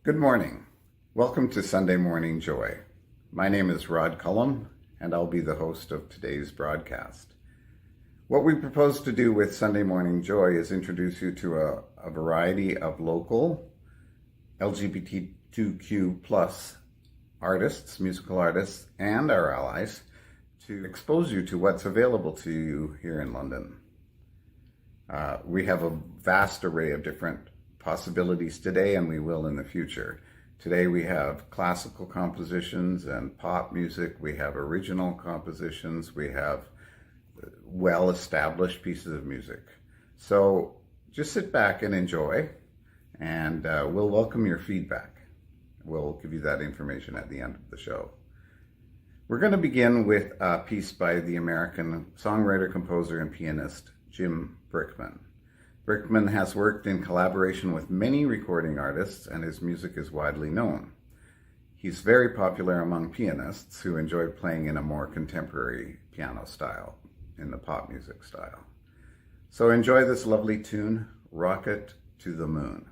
Good morning. Welcome to Sunday Morning Joy. My name is Rod Cullum, and I'll be the host of today's broadcast. What we propose to do with Sunday Morning Joy is introduce you to a variety of local LGBTQ plus artists, musical artists, and our allies to expose you to what's available to you here in London. We have a vast array of different possibilities today, and we will in the future. Today we have classical compositions and pop music, we have original compositions, we have well-established pieces of music. So just sit back and enjoy, and we'll welcome your feedback. We'll give you that information at the end of the show. We're going to begin with a piece by the American songwriter, composer, and pianist Jim Brickman. Brickman has worked in collaboration with many recording artists, and his music is widely known. He's very popular among pianists who enjoy playing in a more contemporary piano style, in the pop music style. So enjoy this lovely tune, Rocket to the Moon.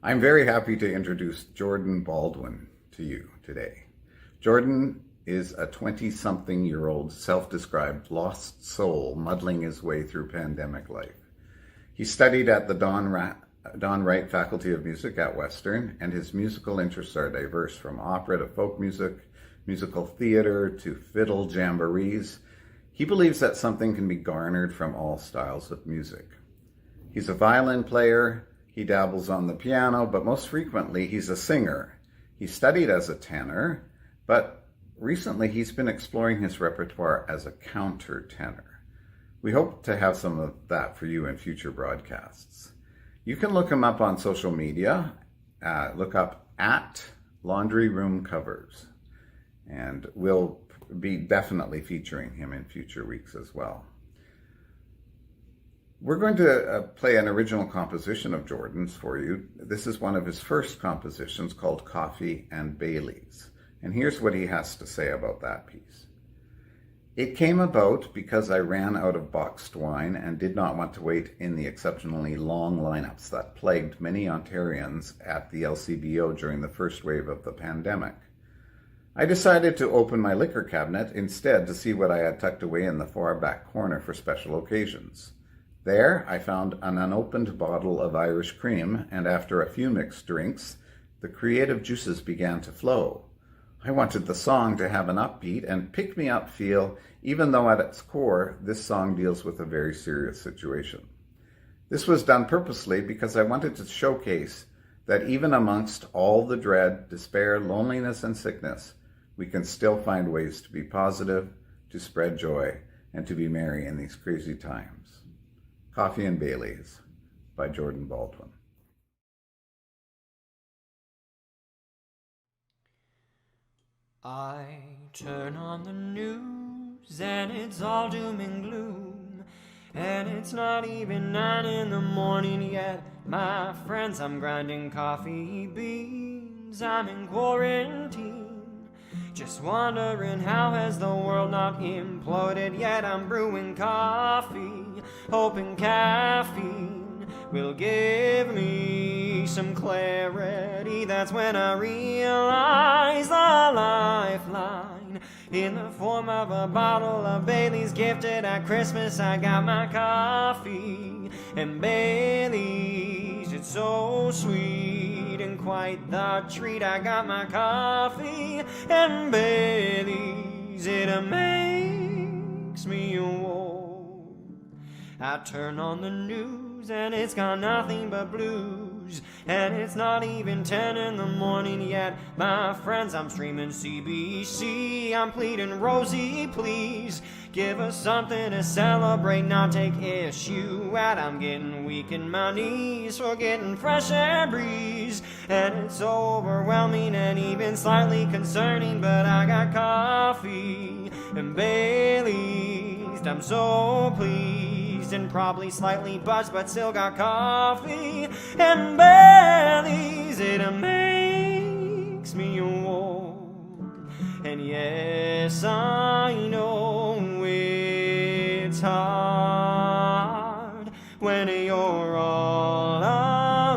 I'm very happy to introduce Jordan Baldwin to you today. Jordan is a 20-something-year-old self-described lost soul muddling his way through pandemic life. He studied at the Don Wright Faculty of Music at Western, and his musical interests are diverse, from opera to folk music, musical theater to fiddle jamborees. He believes that something can be garnered from all styles of music. He's a violin player, he dabbles on the piano, but most frequently he's a singer. He studied as a tenor, but recently he's been exploring his repertoire as a countertenor. We hope to have some of that for you in future broadcasts. You can look him up on social media. Look up at Laundry Room Covers, and we'll be definitely featuring him in future weeks as well. We're going to play an original composition of Jordan's for you. This is one of his first compositions called Coffee and Baileys. And here's what he has to say about that piece. It came about because I ran out of boxed wine and did not want to wait in the exceptionally long lineups that plagued many Ontarians at the LCBO during the first wave of the pandemic. I decided to open my liquor cabinet instead to see what I had tucked away in the far back corner for special occasions. There, I found an unopened bottle of Irish cream, and after a few mixed drinks, the creative juices began to flow. I wanted the song to have an upbeat and pick-me-up feel, even though at its core, this song deals with a very serious situation. This was done purposely because I wanted to showcase that even amongst all the dread, despair, loneliness, and sickness, we can still find ways to be positive, to spread joy, and to be merry in these crazy times. Coffee and Baileys by Jordan Baldwin. I turn on the news and it's all doom and gloom, and it's not even 9 in the morning yet. My friends, I'm grinding coffee beans, I'm in quarantine, just wondering how has the world not imploded yet. I'm brewing coffee, hoping caffeine will give me some clarity. That's when I realize the lifeline in the form of a bottle of Bailey's gifted at Christmas. I got my coffee and Bailey's, it's so sweet and quite the treat. I got my coffee and Bailey's, it makes me old. I turn on the news and it's got nothing but blues, and it's not even 10 in the morning yet. My friends, I'm streaming CBC, I'm pleading Rosie, please give us something to celebrate, not take issue at. I'm getting weak in my knees for getting fresh air breeze, and it's so overwhelming and even slightly concerning, but I got coffee and Bailey's. I'm so pleased and probably slightly buzzed, but still got coffee and Bailey's. It makes me old, and yes, I know it's hard when you're all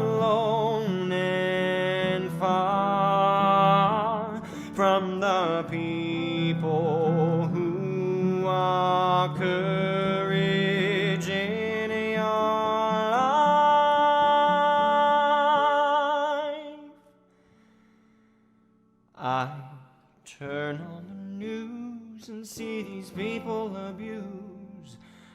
alone and far from the people who are courage in your life. I turn on the news and see these people abuse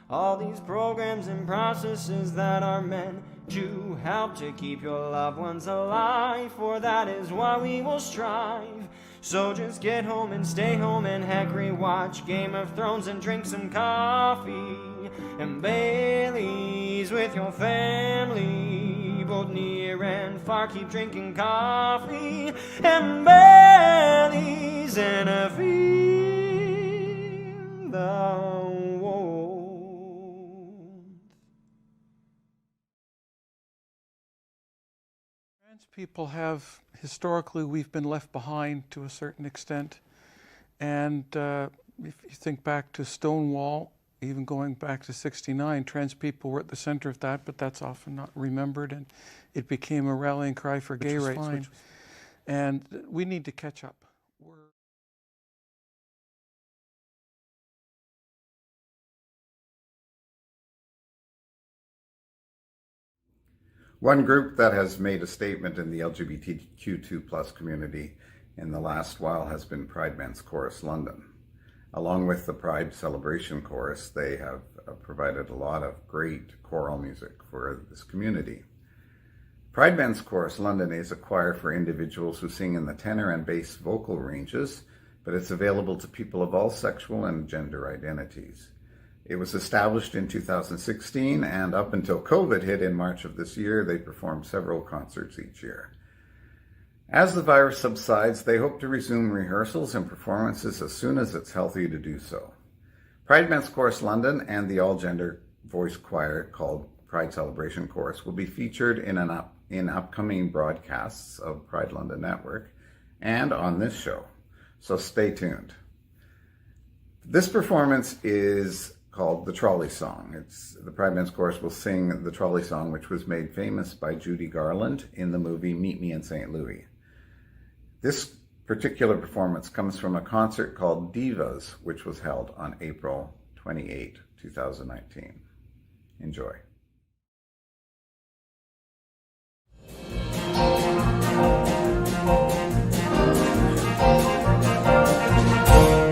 all these programs and processes that are meant to help to keep your loved ones alive, for that is why we will strive. So just get home and stay home and heck rewatch Game of Thrones and drink some coffee and Baileys with your family, both near and far. Keep drinking coffee and Baileys and feel the warmth. Trans people have, historically, we've been left behind to a certain extent. And if you think back to Stonewall, even going back to '69, trans people were at the center of that, but that's often not remembered. And it became a rallying cry for gay rights. And we need to catch up. One group that has made a statement in the LGBTQ2+ community in the last while has been Pride Men's Chorus London. Along with the Pride Celebration Chorus, they have provided a lot of great choral music for this community. Pride Men's Chorus London is a choir for individuals who sing in the tenor and bass vocal ranges, but it's available to people of all sexual and gender identities. It was established in 2016, and up until COVID hit in March of this year, they performed several concerts each year. As the virus subsides, they hope to resume rehearsals and performances as soon as it's healthy to do so. Pride Men's Chorus London and the all-gender voice choir called Pride Celebration Chorus will be featured in upcoming broadcasts of Pride London Network and on this show, so stay tuned. This performance is called The Trolley Song. The Pride Men's Chorus will sing the Trolley Song, which was made famous by Judy Garland in the movie Meet Me in St. Louis. This particular performance comes from a concert called Divas, which was held on April 28, 2019. Enjoy.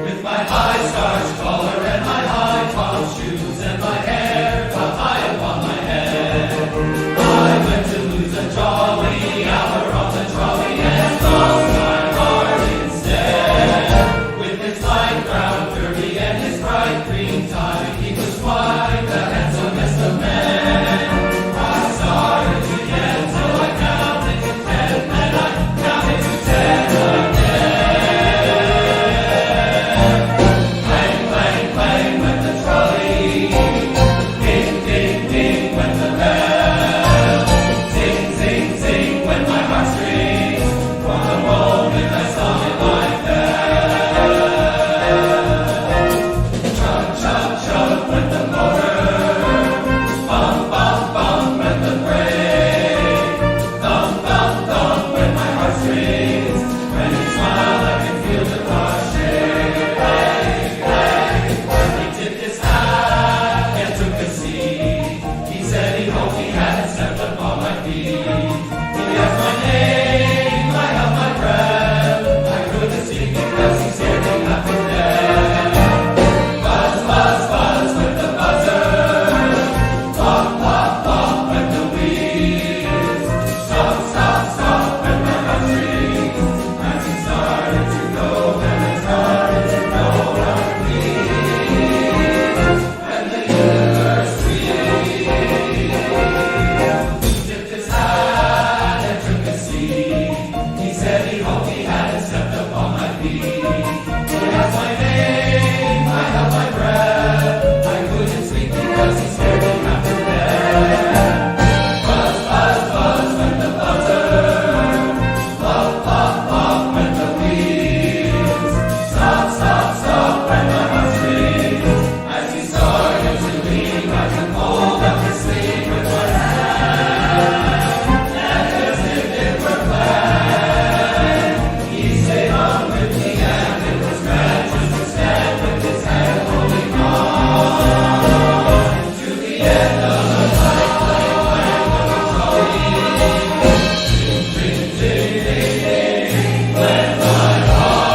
With my high starched collar and my high top shoes and my hair cut high upon my head, I went to lose a jolly hour on the trolley and lost my heart instead. With his light brown derby and his bright green tie, he was quite the handsomest of men. I started to get till I counted to 10, and I counted to 10 again. Clang, clang, clang went the trolley. Ding, ding, ding went the bell. Zing, zing, zing went my heartstrings. From the moment I saw him I fell. Chug, chug, chug went the motor. Bum, bum, bum went the brake. Thump, thump, thump went my heartstrings. When he smiled I could feel the car shake. He tipped his hat and took a seat. He said he hoped he hadn't stepped upon my feet. He asked my name, I held my breath. I couldn't speak because he scared me half to death. Buzz, buzz, buzz went the buzzer. Pop, pop, pop went the wheels. Stop, stop, stop went my heartstrings. As he started to go and I started to go our feet. And the universe he tipped his hat and took a seat. He said he hoped he hadn't stepped upon my feet. He asked my name, I held my breath. I couldn't speak because he scared me half to death. Buzz, buzz, buzz went the buzzer. Pop, pop, pop went the wheels. Stop, stop, stop went my heartstrings. As he started to leave, I took hold of his sleeve with my hand. And as if it were planned, he stayed on with me and it was grand just to stand with his hand holding on to the end of the night. Clang, clang of the trolley. Ding, ding, ding, ding, ding, went my heart.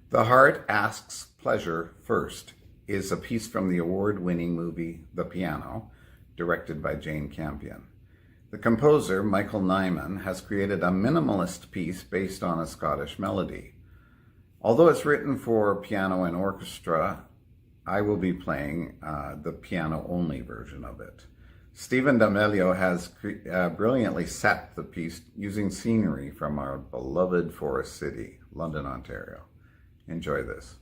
The Heart Asks Pleasure First is a piece from the award-winning movie The Piano, directed by Jane Campion. The composer, Michael Nyman, has created a minimalist piece based on a Scottish melody. Although it's written for piano and orchestra, I will be playing the piano-only version of it. Stephen D'Amelio has brilliantly set the piece using scenery from our beloved Forest City, London, Ontario. Enjoy this.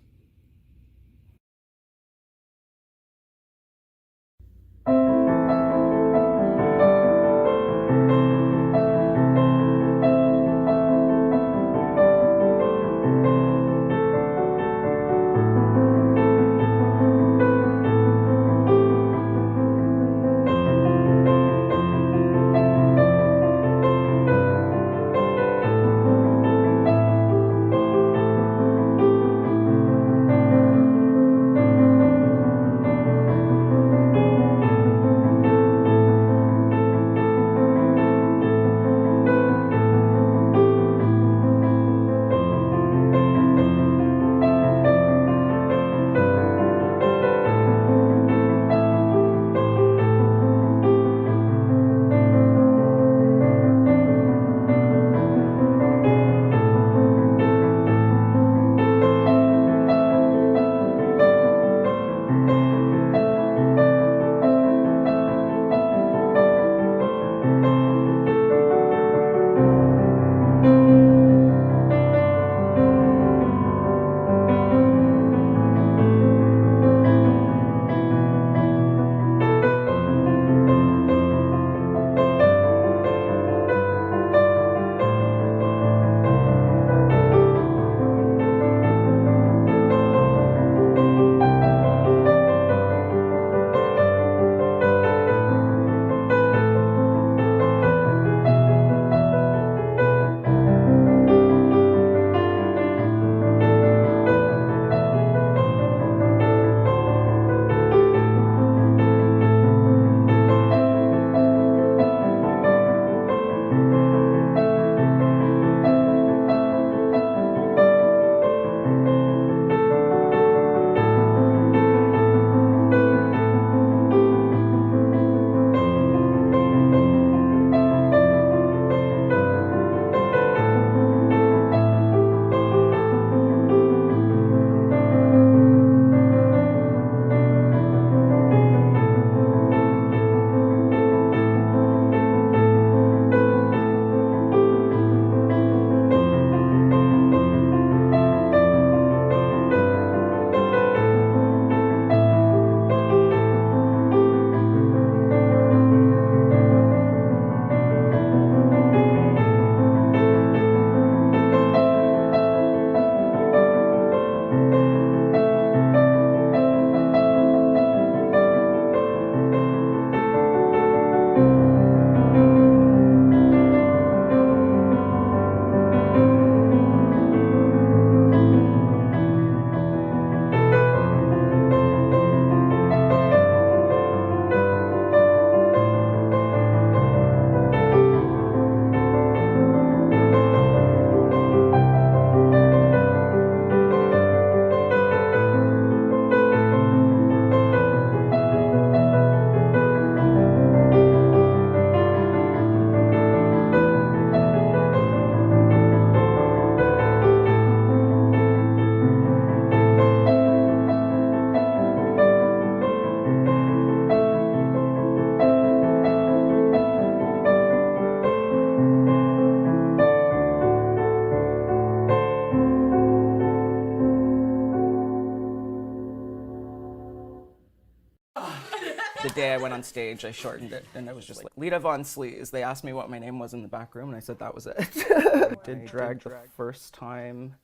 The day I went on stage, I shortened it, and it was just like, Lita Von Sleaze. They asked me what my name was in the back room, and I said that was it. I did drag the first time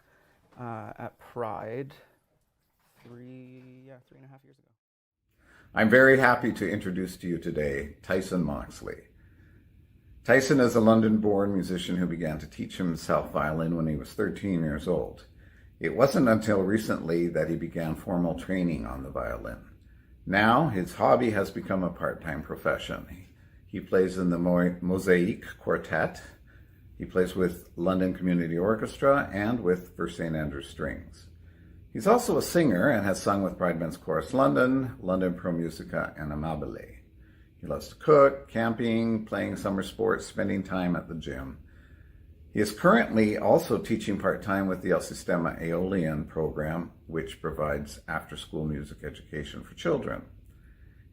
at Pride 3.5 years ago. I'm very happy to introduce to you today Tyson Moxley. Tyson is a London-born musician who began to teach himself violin when he was 13 years old. It wasn't until recently that he began formal training on the violin. Now, his hobby has become a part-time profession. He plays in the Mosaic Quartet. He plays with London Community Orchestra and with for St. Andrews Strings. He's also a singer and has sung with Pride Men's Chorus London, London Pro Musica, and Amabile. He loves to cook, camping, playing summer sports, spending time at the gym. He is currently also teaching part-time with the El Sistema Aeolian program, which provides after-school music education for children.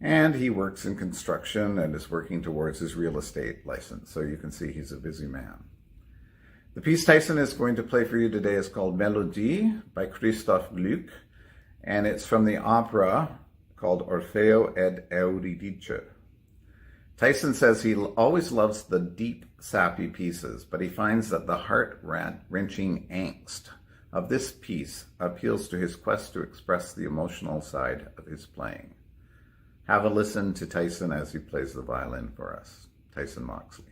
And he works in construction and is working towards his real estate license, so you can see he's a busy man. The piece Tyson is going to play for you today is called Melodie by Christoph Gluck, and it's from the opera called Orfeo ed Euridice. Tyson says he always loves the deep, sappy pieces, but he finds that the heart-wrenching angst of this piece appeals to his quest to express the emotional side of his playing. Have a listen to Tyson as he plays the violin for us. Tyson Moxley.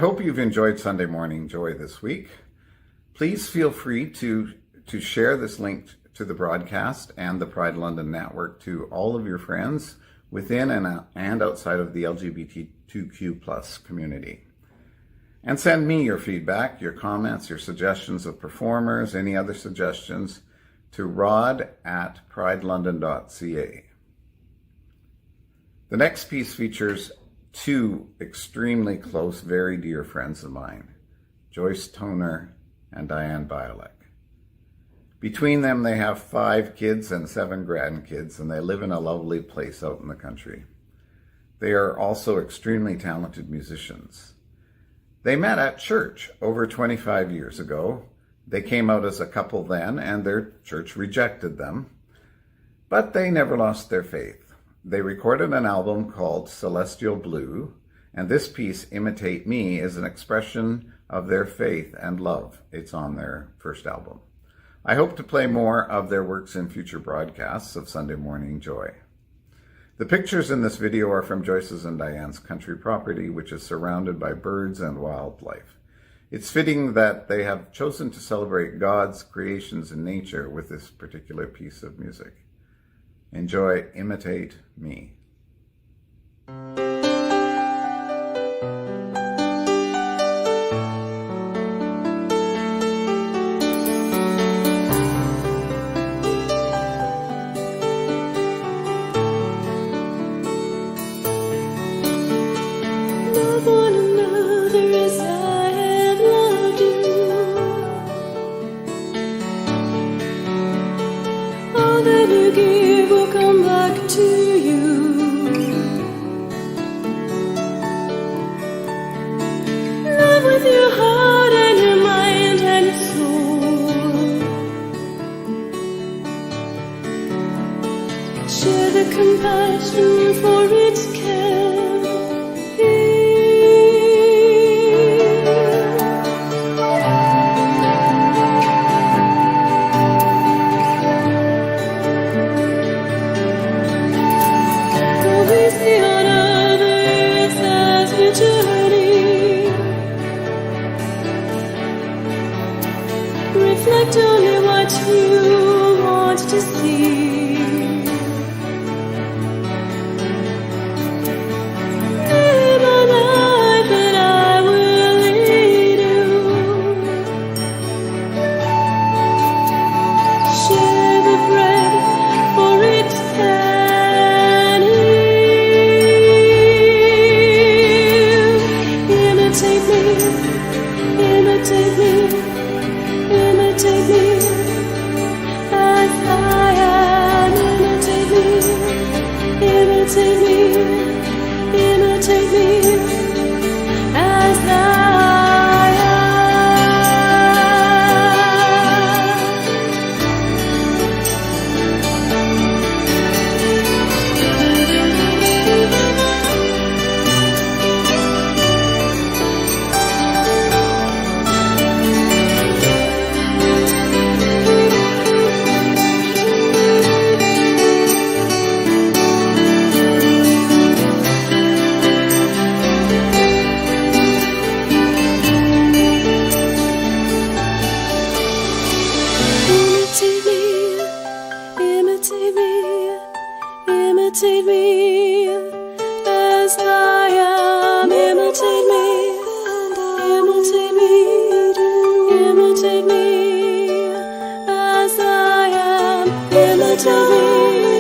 hope you've enjoyed Sunday Morning Joy this week. Please feel free to share this link to the broadcast and the Pride London network to all of your friends within and outside of the LGBTQ+ community. And send me your feedback, your comments, your suggestions of performers, any other suggestions to rod@pridelondon.ca. The next piece features two extremely close, very dear friends of mine, Joyce Toner and Diane Bialek. Between them, they have 5 kids and 7 grandkids, and they live in a lovely place out in the country. They are also extremely talented musicians. They met at church over 25 years ago. They came out as a couple then, and their church rejected them. But they never lost their faith. They recorded an album called Celestial Blue, and this piece, Imitate Me, is an expression of their faith and love. It's on their first album. I hope to play more of their works in future broadcasts of Sunday Morning Joy. The pictures in this video are from Joyce's and Diane's country property, which is surrounded by birds and wildlife. It's fitting that they have chosen to celebrate God's creations in nature with this particular piece of music. Enjoy Imitate Me. Love one another as I have loved you. All that you give will come back to you. Love with your heart and your mind and your soul. Share the compassion for its care. Reflect only what you want to see. Live a life that I will lead you. Share the bread for it can heal. Imitate me, imitate me. Imitate me as I am. Imitate me, imitate me, imitate me as I imitate me as I am. Imitate me, imitate me, imitate me as I am. Imitate me.